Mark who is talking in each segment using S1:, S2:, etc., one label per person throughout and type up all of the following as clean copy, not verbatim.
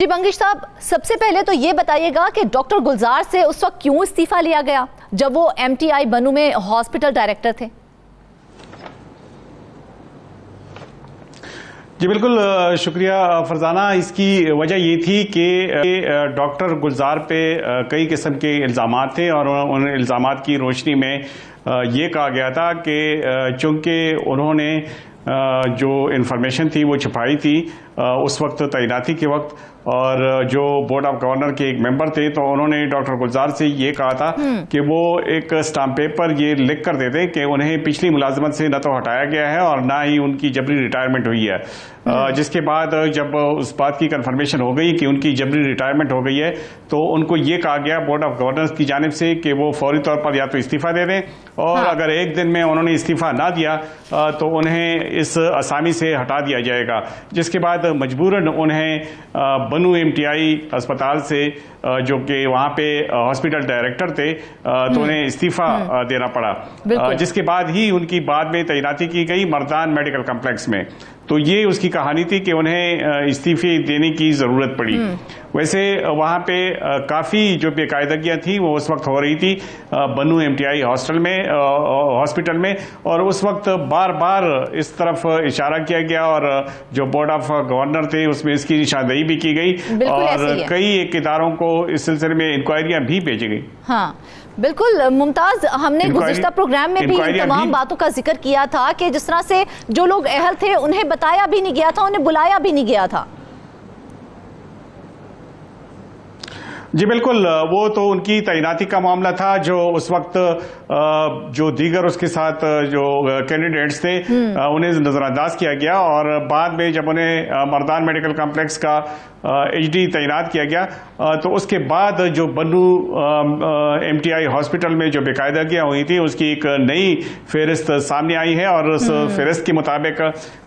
S1: जी बंगिश साहब, सबसे पहले तो ये बताइएगा कि डॉक्टर गुलजार से उस वक्त क्यों इस्तीफा लिया गया जब वो एमटीआई बनू में हॉस्पिटल डायरेक्टर थे?
S2: जी बिल्कुल शुक्रिया फरजाना। इसकी वजह ये थी कि डॉक्टर गुलजार पे कई किस्म के इल्ज़ामात थे और उन इल्ज़ामात की रोशनी में ये कहा गया था कि चूँकि उन्होंने जो इन्फॉर्मेशन थी वो छुपाई थी उस वक्त तैनाती के वक्त, और जो बोर्ड ऑफ गवर्नर के एक मेंबर थे तो उन्होंने डॉक्टर गुलजार से ये कहा था कि वो एक स्टाम्प पेपर ये लिख कर देते कि उन्हें पिछली मुलाजमत से न तो हटाया गया है और ना ही उनकी जबरी रिटायरमेंट हुई है। जिसके बाद जब उस बात की कंफर्मेशन हो गई कि उनकी जबरी रिटायरमेंट हो गई है तो उनको ये कहा गया बोर्ड ऑफ गवर्नर्स की जानिब से कि वो फौरी तौर पर या तो इस्तीफा दे दें और अगर एक दिन में उन्होंने इस्तीफा ना दिया तो उन्हें इस असामी से हटा दिया जाएगा। जिसके बाद मजबूरन उन्हें बनू एमटीआई अस्पताल से, जो कि वहाँ पे हॉस्पिटल डायरेक्टर थे, तो उन्हें इस्तीफा देना पड़ा, जिसके बाद ही उनकी बाद में तैनाती की गई मर्दान मेडिकल कम्प्लेक्स में। तो ये उसकी कहानी थी कि उन्हें इस्तीफे देने की ज़रूरत पड़ी। वैसे वहाँ पे काफ़ी जो बेकायदगियाँ थी वो उस वक्त हो रही थी बनू एमटीआई हॉस्पिटल में, और उस वक्त बार बार इस तरफ इशारा किया गया और जो बोर्ड ऑफ गवर्नर थे उसमें इसकी निशानदेही भी की गई और कई एक इदारों को इस सिलसिले में इंक्वायरियाँ भी भेजी गई।
S1: हाँ बिल्कुल मुमताज, हमने गुज़िश्ता प्रोग्राम में भी इन तमाम बातों का जिक्र किया था कि जिस तरह से जो लोग अहल थे उन्हें बताया भी नहीं गया था, उन्हें बुलाया भी नहीं गया था।
S2: जी बिल्कुल, वो तो उनकी तैनाती का मामला था जो उस वक्त जो दीगर उसके साथ जो कैंडिडेट्स थे उन्हें नजरअंदाज किया गया, और बाद में जब उन्हें मर्दान मेडिकल कॉम्प्लेक्स का एचडी तैनात किया गया तो उसके बाद जो बनू एमटीआई हॉस्पिटल में जो बेकायदगियाँ हुई थी उसकी एक नई फहरिस्त सामने आई है, और उस फहरिस्त के मुताबिक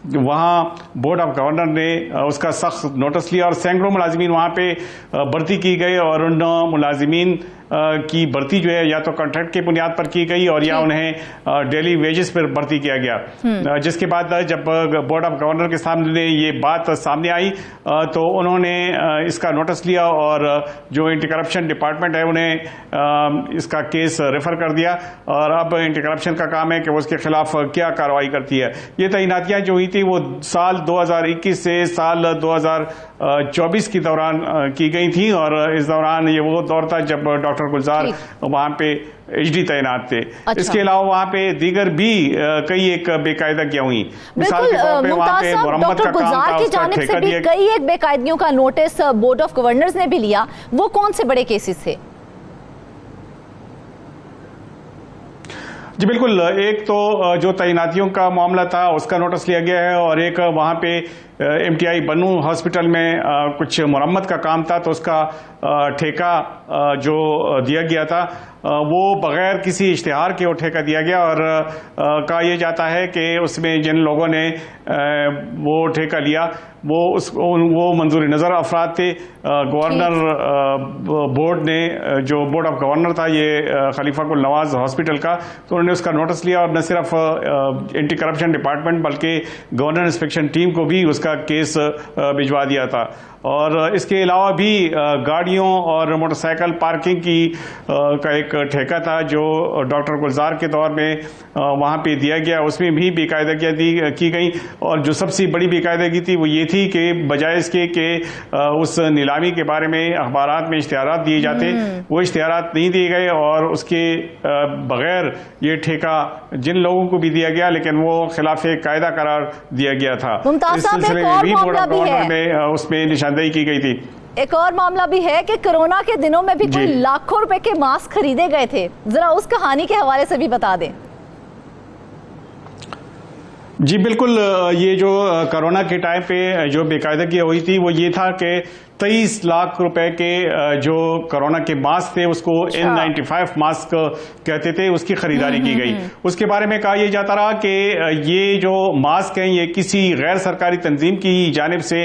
S2: वहाँ बोर्ड ऑफ गवर्नर ने उसका सख्त नोटिस लिया और सैकड़ों मुलाजिमीन वहाँ पे भर्ती की गई, और उन मुलाजिमीन की भर्ती जो है या तो कॉन्ट्रैक्ट की बुनियाद पर की गई और या उन्हें डेली वेजेस पर भर्ती किया गया। जिसके बाद जब बोर्ड ऑफ गवर्नर के सामने ये बात सामने आई तो उन्होंने इसका नोटिस लिया और जो एंटी करप्शन डिपार्टमेंट है उन्हें इसका केस रेफर कर दिया, और अब एंटी करप्शन का काम है कि वो उसके खिलाफ क्या कार्रवाई करती है। ये तैनातियाँ जो हुई थी वो साल 2021 से साल 2024 के दौरान की गई थी, और इस दौरान ये वो दौर था जब डॉक्टर गुलजार वहाँ पे एचडी तैनात थे। इसके अलावा वहाँ पे दीगर भी कई एक बेकायदगियाँ हुई। मिसाल के तौर पे वहाँ पे मुरम्मत का काम था, उसका ठेका दिया।
S1: कई एक बेकायदगियों का नोटिस बोर्ड ऑफ गवर्नर्स ने भी लिया, वो कौन से बड़े केसेस थे?
S2: जी बिल्कुल, एक तो जो तैनातियों का मामला था उसका नोटिस लिया गया है, और एक वहाँ पे एमटीआई बनू हॉस्पिटल में कुछ मुरम्मत का काम था तो उसका ठेका जो दिया गया था वो बगैर किसी इश्तिहार के वो ठेका दिया गया, और कहा यह जाता है कि उसमें जिन लोगों ने वो ठेका लिया वो मंजूर नज़र अफराद थे। गवर्नर बोर्ड ने, जो बोर्ड ऑफ गवर्नर था ये खलीफा कुल नवाज हॉस्पिटल का, तो उन्होंने उसका नोटिस लिया और न सिर्फ एंटी करप्शन डिपार्टमेंट बल्कि गवर्नर इंस्पेक्शन टीम को भी उसका केस भिजवा दिया था। और इसके अलावा भी गाड़ियों और मोटरसाइकिल पार्किंग की का एक ठेका था जो डॉक्टर गुलजार के दौर में वहाँ पे दिया गया, उसमें भी बेकायदगियाँ की गई। और जो सबसे बड़ी बेकायदगी थी वो ये थी कि बजाय इसके कि उस नीलामी के बारे में अखबारात में इश्तिहारात दिए जाते, वो इश्तिहारात नहीं दिए गए, और उसके बगैर ये ठेका जिन लोगों को भी दिया गया लेकिन वो खिलाफ कायदा करार दिया गया था। इस सिलसिले में भी बोर्ड ऑफ गवर्नर में उसमें निशानदेही की गई थी।
S1: एक और मामला भी है कि कोरोना के दिनों में भी कोई लाखों रुपए के मास्क खरीदे गए थे, जरा उस कहानी के हवाले से भी बता दें।
S2: जी बिल्कुल, ये जो कोरोना के टाइम पे जो बेकायदगी हुई थी वो ये था कि 23 लाख रुपए के जो कोरोना के मास्क थे उसको N95 मास्क कहते थे, उसकी खरीदारी की गई। उसके बारे में कहा यह जाता रहा कि ये जो मास्क हैं ये किसी गैर सरकारी तंजीम की जानिब से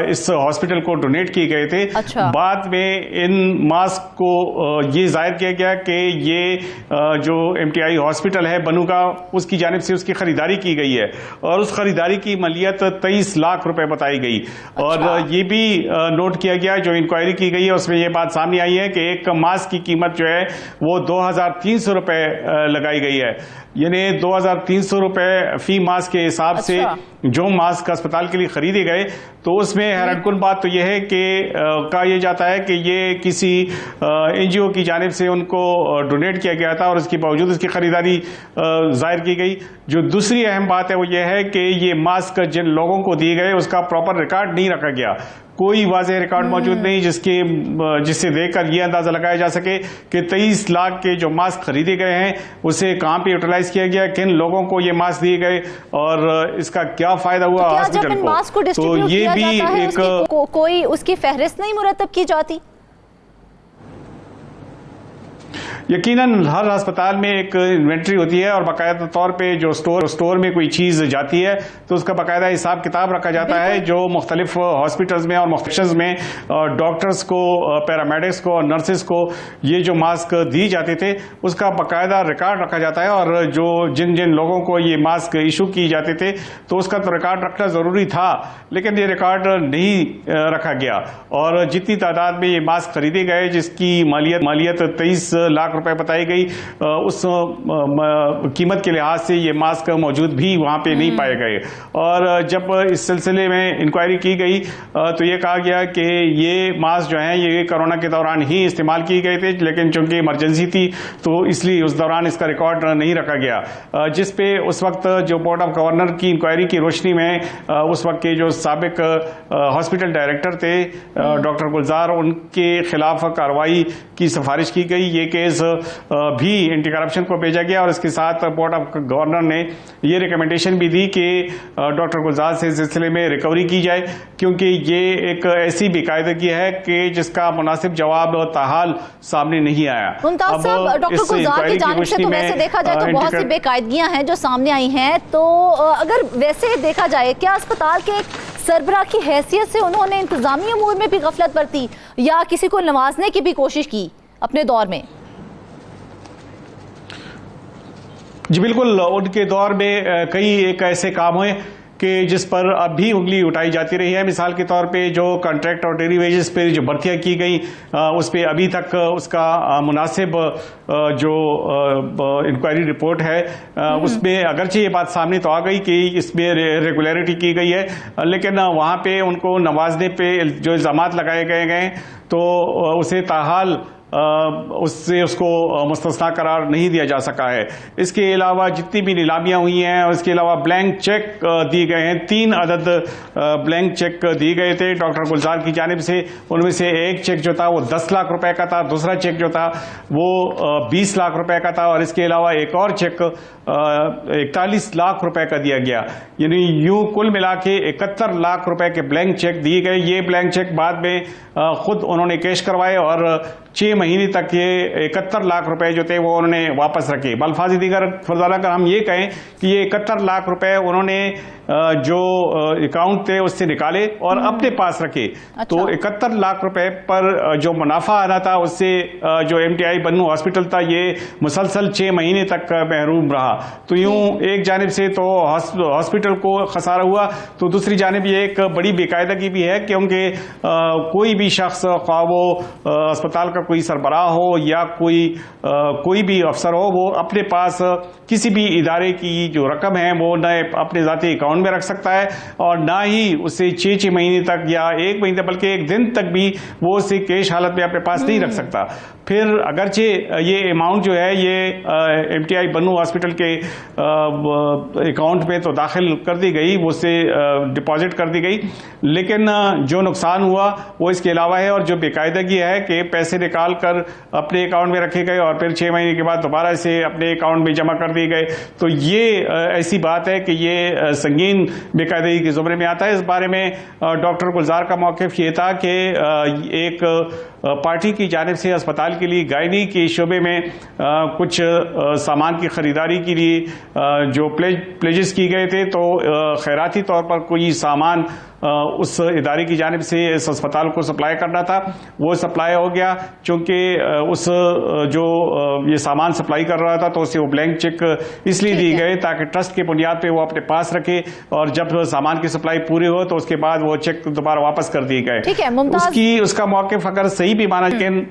S2: इस हॉस्पिटल को डोनेट किए गए थे। बाद में इन मास्क को ये जाहिर किया गया कि ये जो एमटीआई हॉस्पिटल है बनू का उसकी जानिब से उसकी खरीदारी की गई है और उस खरीदारी की मालियत 23 लाख रुपए बताई गई। और ये भी नोट किया गया, जो इंक्वायरी की गई है उसमें ये बात सामने आई है कि एक मास्क की कीमत जो है वो 2300 रुपए लगाई गई है, यानी 2300 रुपए फी मास्क के हिसाब से जो मास्क अस्पताल के लिए खरीदे गए। तो उसमें हैरानकुन बात तो यह है कि कहा यह जाता है कि ये किसी एनजीओ की जानिब से उनको डोनेट किया गया था और इसके बावजूद इसकी खरीदारी जाहिर की गई। जो दूसरी अहम बात है वो ये है कि ये मास्क जिन लोगों को दिए गए उसका प्रॉपर रिकॉर्ड नहीं रखा गया, कोई वाज़ेह रिकॉर्ड मौजूद नहीं जिससे देखकर यह अंदाजा लगाया जा सके कि 23 लाख के जो मास्क खरीदे गए हैं उसे कहां पे यूटिलाइज किया गया, किन लोगों को ये मास्क दिए गए और इसका क्या फायदा हुआ हॉस्पिटल को।
S1: तो ये भी एक कोई उसकी फहरिस्त नहीं मुरतब की जाती।
S2: यकीनन हर अस्पताल में एक इन्वेंट्री होती है और बाकायदा तौर पे जो स्टोर में कोई चीज जाती है तो उसका बाकायदा हिसाब किताब रखा जाता है। जो मुख्तलिफ हॉस्पिटल्स में और मुख्तलिफ में डॉक्टर्स को, पैरामेडिक्स को और नर्सेस को ये जो मास्क दी जाते थे उसका बाकायदा रिकॉर्ड रखा जाता है और जो जिन जिन लोगों को ये मास्क इशू किए जाते थे तो उसका तो रिकॉर्ड रखना जरूरी था, लेकिन ये रिकॉर्ड नहीं रखा गया। और जितनी तादाद में ये मास्क खरीदे गए जिसकी मालियत 23 लाख रुपए बताई गई, उस कीमत के लिहाज से ये मास्क मौजूद भी वहां पे नहीं पाए गए। और जब इस सिलसिले में इंक्वायरी की गई तो ये कहा गया कि ये मास्क जो हैं ये कोरोना के दौरान ही इस्तेमाल किए गए थे, लेकिन चूंकि इमरजेंसी थी तो इसलिए उस दौरान इसका रिकॉर्ड नहीं रखा गया। जिस पे उस वक्त जो बोर्ड ऑफ गवर्नर की इंक्वायरी की रोशनी में उस वक्त के जो साबिक हॉस्पिटल डायरेक्टर थे डॉक्टर गुलजार, उनके खिलाफ कार्रवाई की सिफारिश की गई। ये केस भी एंटी करप्शन को भेजा गया और इसके साथ बोर्ड ऑफ गवर्नर ने ये रिकमेंडेशन भी दी कि डॉक्टर गुलजार से इस सिलसिले में रिकवरी की जाए, क्योंकि ये एक ऐसी बेकायदगी है कि जिसका मुनासिब जवाब ताहाल सामने नहीं आया।
S1: मुमताज साहब, डॉक्टर गुलजार की जानिब से तो वैसे देखा जाए तो बहुत सी बेकायदगियां हैं जो सामने आई हैं, तो अगर वैसे देखा जाए क्या अस्पताल के एक सरबराह की हैसियत से उन्होंने इंतजामी अमूर में भी गफलत बरती या किसी को नवाजने की भी कोशिश की अपने दौर में?
S2: जी बिल्कुल, उनके दौर में कई एक ऐसे काम हुए कि जिस पर अब भी उंगली उठाई जाती रही है। मिसाल के तौर पे जो कॉन्ट्रैक्ट और डेली वेजेस पे जो भर्तियां की गई उस पे अभी तक उसका मुनासिब जो इंक्वायरी रिपोर्ट है उसमें अगरचे ये बात सामने तो आ गई कि इसमें रेगुलरिटी की गई है, लेकिन वहाँ पे उनको नवाजने पे जो इल्जामात लगाए गए तो उसे ताहाल उससे उसको मुस्तस्ना करार नहीं दिया जा सका है। इसके अलावा जितनी भी नीलामियां हुई हैं और इसके अलावा ब्लैंक चेक दिए गए हैं, 3 अदद ब्लैंक चेक दिए गए थे डॉक्टर गुलजार की जानिब से। उनमें से एक चेक जो था वो 10 लाख रुपए का था, दूसरा चेक जो था वो 20 लाख रुपए का था और इसके अलावा एक और चेक 41 लाख रुपए का दिया गया। यानी यूं कुल मिला के 71 लाख रुपए के ब्लैंक चेक दिए गए। ये ब्लैंक चेक बाद में खुद उन्होंने कैश करवाए और 6 महीने तक ये 71 लाख रुपए जो थे वो उन्होंने वापस रखे। बल्फाजी दीगर फरजाना अगर हम ये कहें कि ये 71 लाख रुपए उन्होंने जो अकाउंट थे उससे निकाले और अपने पास रखे। अच्छा। तो 71 लाख रुपए पर जो मुनाफा आना था उससे जो एमटीआई बन्नू हॉस्पिटल था ये मुसलसल 6 महीने तक महरूम रहा। तो यूं एक जानिब से तो हॉस्पिटल को खसारा हुआ, तो दूसरी जानिब ये एक बड़ी बेकायदगी भी है क्योंकि कोई भी शख्स, ख्वाह वो अस्पताल का कोई सरबराह हो या कोई भी अफसर हो, वो अपने पास किसी भी इदारे की जो रकम है वो न अपने जाती अकाउंट में रख सकता है और ना ही उसे 6 महीने तक या 1 महीने बल्कि 1 दिन तक भी वो उसे कैश हालत में अपने पास नहीं रख सकता। फिर अगरचे ये अमाउंट जो है ये एमटीआई बन्नू हॉस्पिटल के अकाउंट में तो दाखिल कर दी गई, वो से डिपॉजिट कर दी गई, लेकिन जो नुकसान हुआ वो इसके अलावा है। और जो बेकायदगी है कि पैसे निकाल कर अपने अकाउंट में रखे गए और फिर 6 महीने के बाद दोबारा से अपने अकाउंट में जमा कर दिए गए। तो ये ऐसी बात है कि ये संगीन बेकायदगी के ज़ुमरे में आता है। इस बारे में डॉक्टर गुलजार का मौक़िफ़ ये था कि एक पार्टी की जानिब से अस्पताल के लिए गायनी के शोबे में कुछ सामान की खरीदारी के लिए जो प्लेजेस की गए थे, तो खैराती तौर पर कोई सामान उस इदारे की जानिब से इस अस्पताल को सप्लाई करना था, वो सप्लाई हो गया। चूंकि उस जो ये सामान सप्लाई कर रहा था तो उसे वो ब्लैंक चेक इसलिए दी गए ताकि ट्रस्ट की बुनियाद पे वो अपने पास रखे और जब सामान की सप्लाई पूरी हो तो उसके बाद वो चेक दोबारा वापस कर दिए गए।
S1: ठीक है मुमताज,
S2: उसका मौक़िफ़ अगर सही भी माना, लेकिन